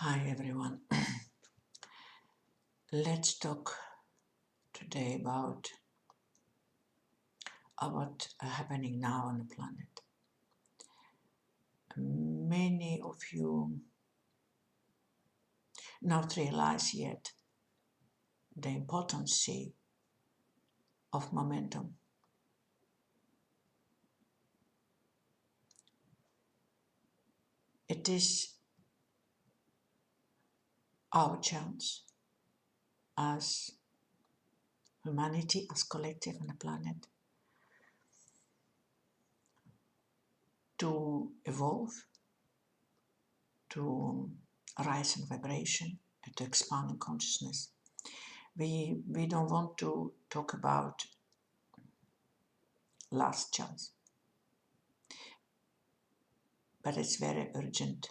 Hi everyone. Let's talk today about what happening now on the planet. Many of you not realize yet the importance of momentum. It is our chance as humanity, as collective on the planet, to evolve, to rise in vibration, and to expand in consciousness. We don't want to talk about last chance, but it's very urgent.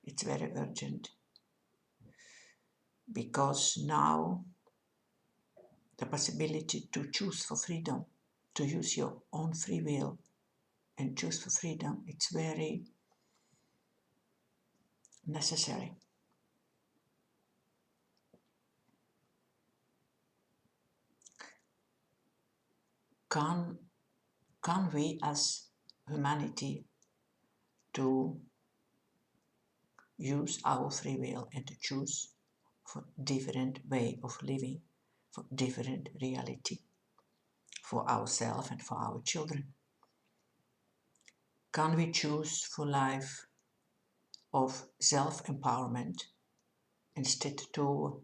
It's very urgent because now the possibility to choose for freedom, to use your own free will and choose for freedom, it's very necessary. Can we as humanity to use our free will and to choose for different way of living, for different reality, for ourselves and for our children? Can we choose for life of self-empowerment instead to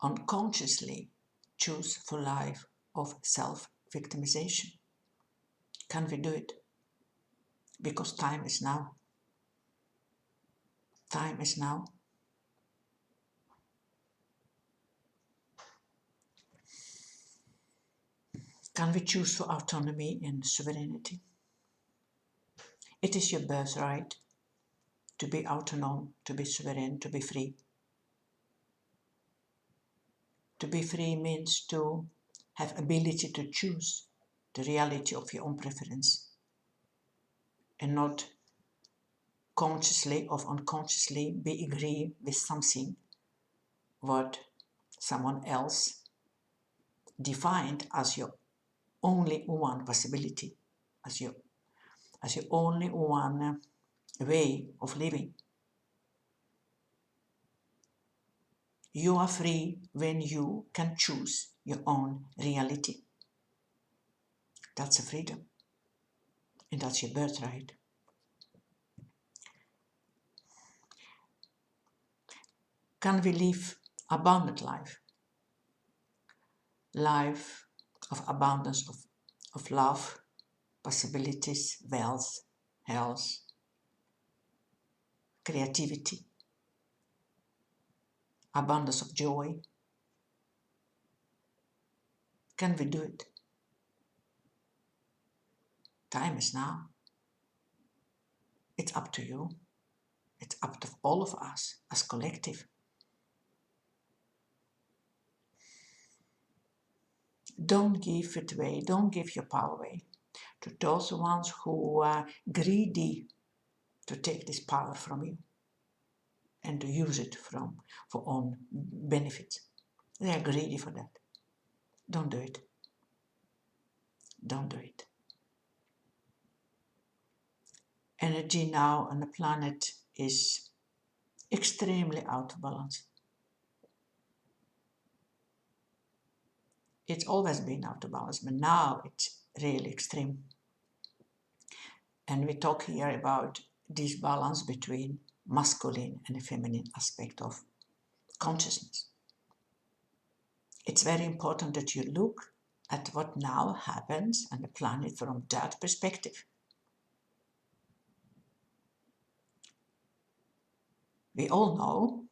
unconsciously choose for life of self-victimization? Can we do it? Because time is now. Time is now. Can we choose for autonomy and sovereignty? It is your birthright to be autonomous, to be sovereign, to be free. To be free means to have ability to choose the reality of your own preference and not consciously or unconsciously be agree with something what someone else defined as your only one possibility, as your only one way of living. You are free when you can choose your own reality. That's a freedom, and that's your birthright. Can we live abundant life? Life of abundance of love, possibilities, wealth, health, creativity, abundance of joy. Can we do it? Time is now. It's up to you. It's up to all of us as collective. Don't give it away. Don't give your power away to those ones who are greedy to take this power from you and to use it for own benefit. They are greedy for that. Don't do it. Don't do it. Energy now on the planet is extremely out of balance. It's always been out of balance, but now it's really extreme. And we talk here about this balance between masculine and feminine aspect of consciousness. It's very important that you look at what now happens on the planet from that perspective. We all know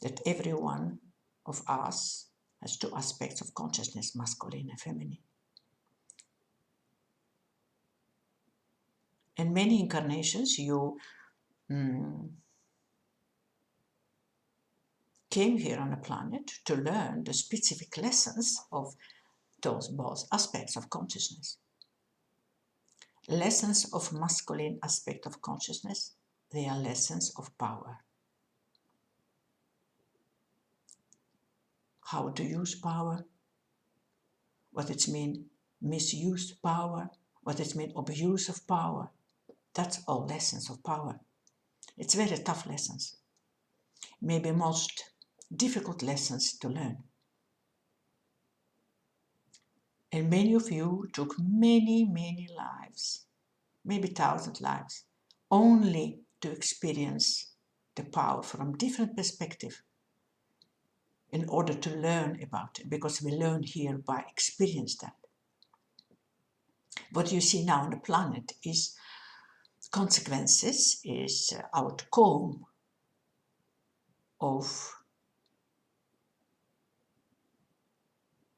that every one of us has two aspects of consciousness, masculine and feminine. In many incarnations, you came here on the planet to learn the specific lessons of those both aspects of consciousness. Lessons of masculine aspect of consciousness, they are lessons of power. How to use power, what it means misuse power, what it means abuse of power. That's all lessons of power. It's very tough lessons. Maybe most difficult lessons to learn. And many of you took many lives, maybe 1,000 lives, only to experience the power from different perspective in order to learn about it, because we learn here by experience that. What you see now on the planet is consequences, is outcome of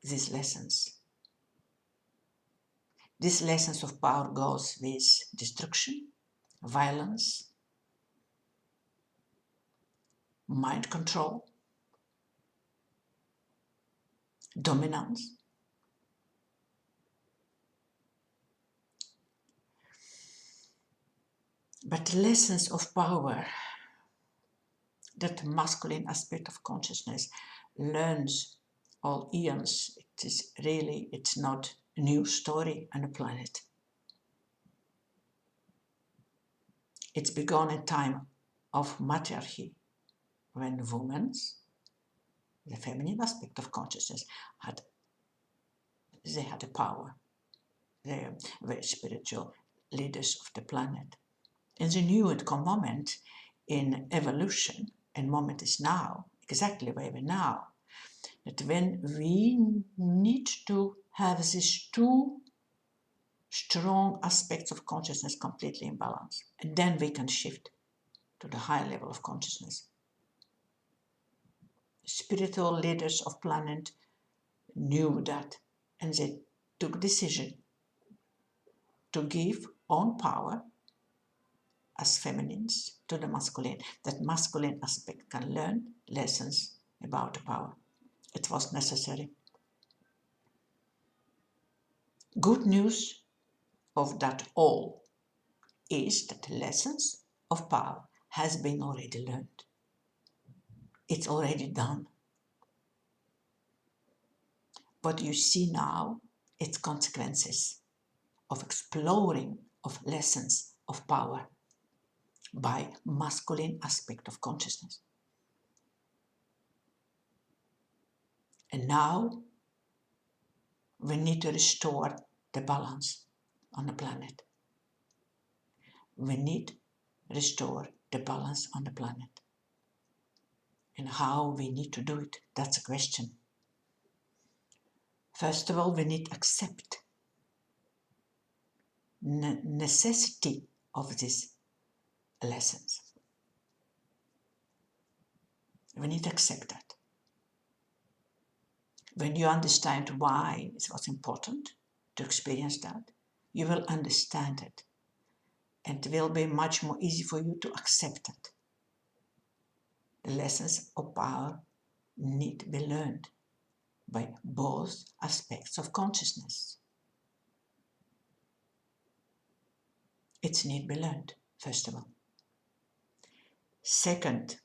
these lessons. These lessons of power goes with destruction, violence, mind control, dominance. But the lessons of power that masculine aspect of consciousness learns all eons, it's not a new story on the planet. It's begun in time of matriarchy, when women, the feminine aspect of consciousness, had the power. They are very spiritual leaders of the planet. And the new moment in evolution, and moment is now, exactly where we're now, that when we need to have these two strong aspects of consciousness completely in balance, and then we can shift to the higher level of consciousness. Spiritual leaders of planet knew that, and they took decision to give on power as feminines to the masculine, that masculine aspect can learn lessons about power. It was necessary. Good news of that all is that the lessons of power has been already learned. It's already done. What you see now, it's consequences of exploring of lessons of power by masculine aspect of consciousness. And now we need to restore the balance on the planet. We need to restore the balance on the planet. And how we need to do it, that's a question. First of all, we need to accept necessity of these lessons. We need to accept that. When you understand why it was important to experience that, you will understand it. And it will be much more easy for you to accept it. The lessons of power need to be learned by both aspects of consciousness. It need to be learned, first of all. Second,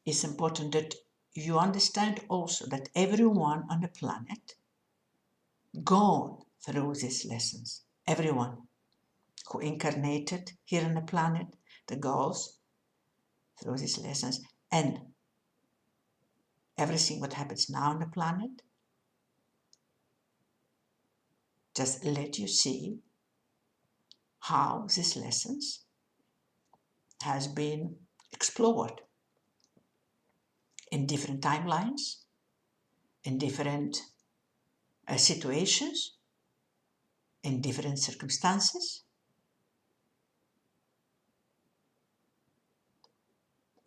it's important that you understand also that everyone on the planet gone through these lessons. Everyone who incarnated here on the planet, that goes through these lessons, and everything what happens now on the planet just let you see how these lessons has been explored in different timelines, in different situations, in different circumstances.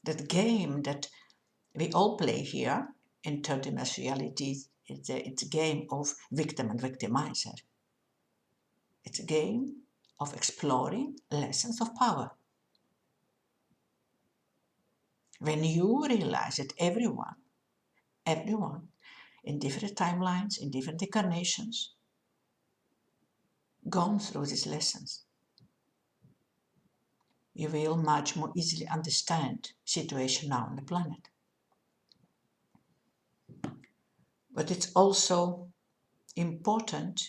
That game that we all play here in third-dimensional reality, it's a game of victim and victimizer. It's a game of exploring lessons of power. When you realize that everyone in different timelines, in different incarnations, gone through these lessons, you will much more easily understand situation now on the planet. But it's also important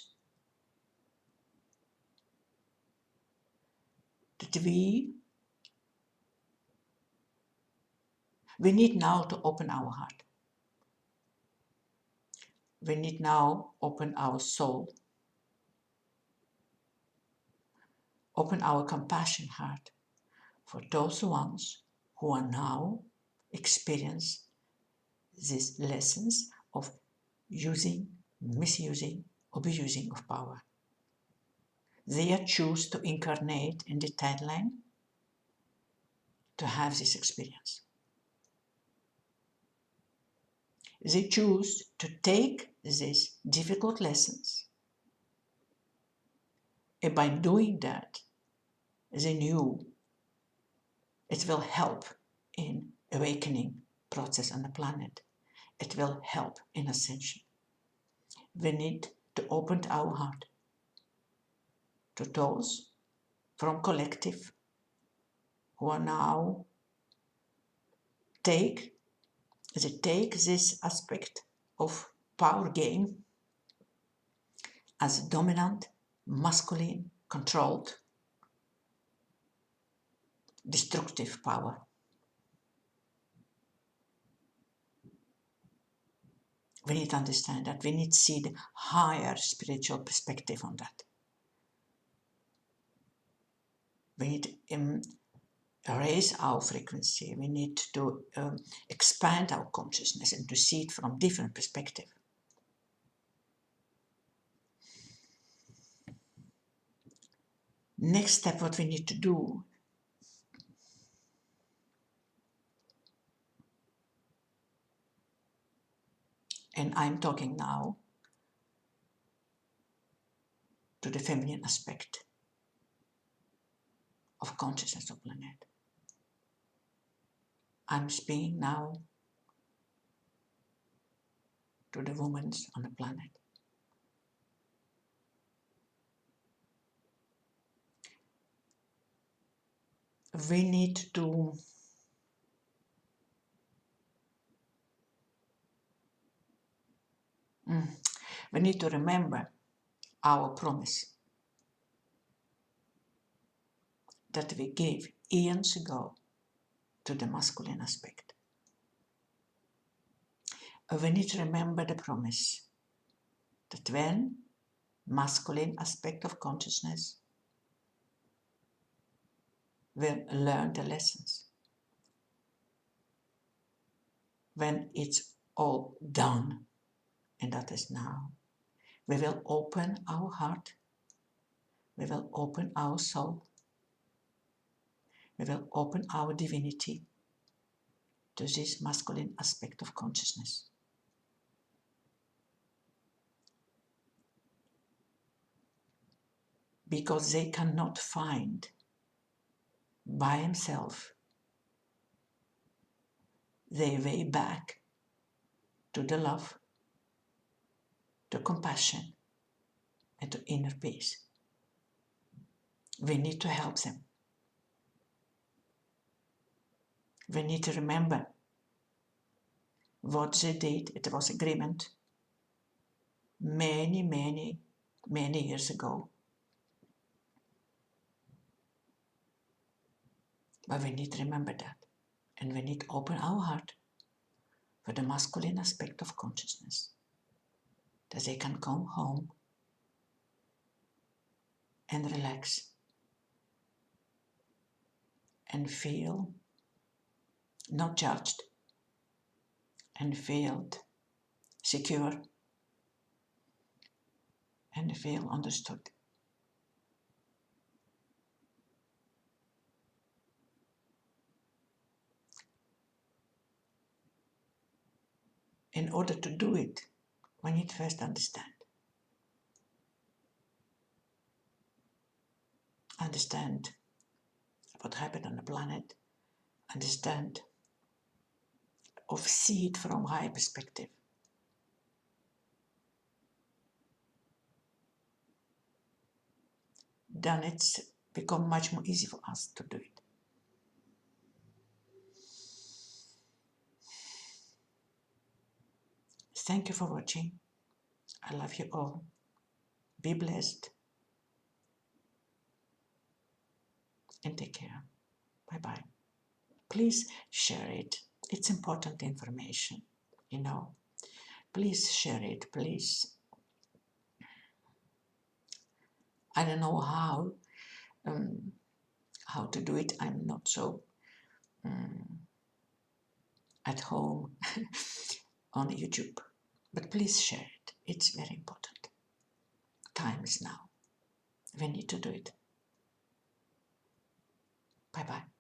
that we need now to open our heart. We need now open our soul, open our compassion heart for those ones who are now experience these lessons of using, misusing, abusing of power. They choose to incarnate in the timeline to have this experience. They choose to take these difficult lessons, and by doing that, they knew it will help in awakening process on the planet. It will help in ascension. We need to open our heart to those from collective who are now take this aspect of power game as dominant, masculine, controlled, destructive power. We need to understand that. We need to see the higher spiritual perspective on that. We need to raise our frequency. We need to expand our consciousness and to see it from different perspective. Next step, what we need to do, and I'm talking now to the feminine aspect of consciousness of planet. I'm speaking now to the women on the planet. We need to remember our promise that we gave eons ago to the masculine aspect. We need to remember the promise that when masculine aspect of consciousness will learn the lessons, when it's all done, and that is now, we will open our heart, we will open our soul, we will open our divinity to this masculine aspect of consciousness. Because they cannot find by himself their way back to the love, to compassion, and to inner peace. We need to help them. We need to remember what they did. It was agreement many, many, many years ago. But we need to remember that. And we need to open our heart for the masculine aspect of consciousness, that they can come home and relax and feel not judged and feel secure and feel understood. In order to do it, we need to first understand. Understand what happened on the planet, understand or see it from high perspective. then it's become much more easy for us to do it. Thank you for watching. I love you all. Be blessed and take care. Bye-bye. Please share it. It's important information, you know. Please share it, please. I don't know how to do it. I'm not so at home on YouTube. But please share it. It's very important. Time is now. We need to do it. Bye-bye.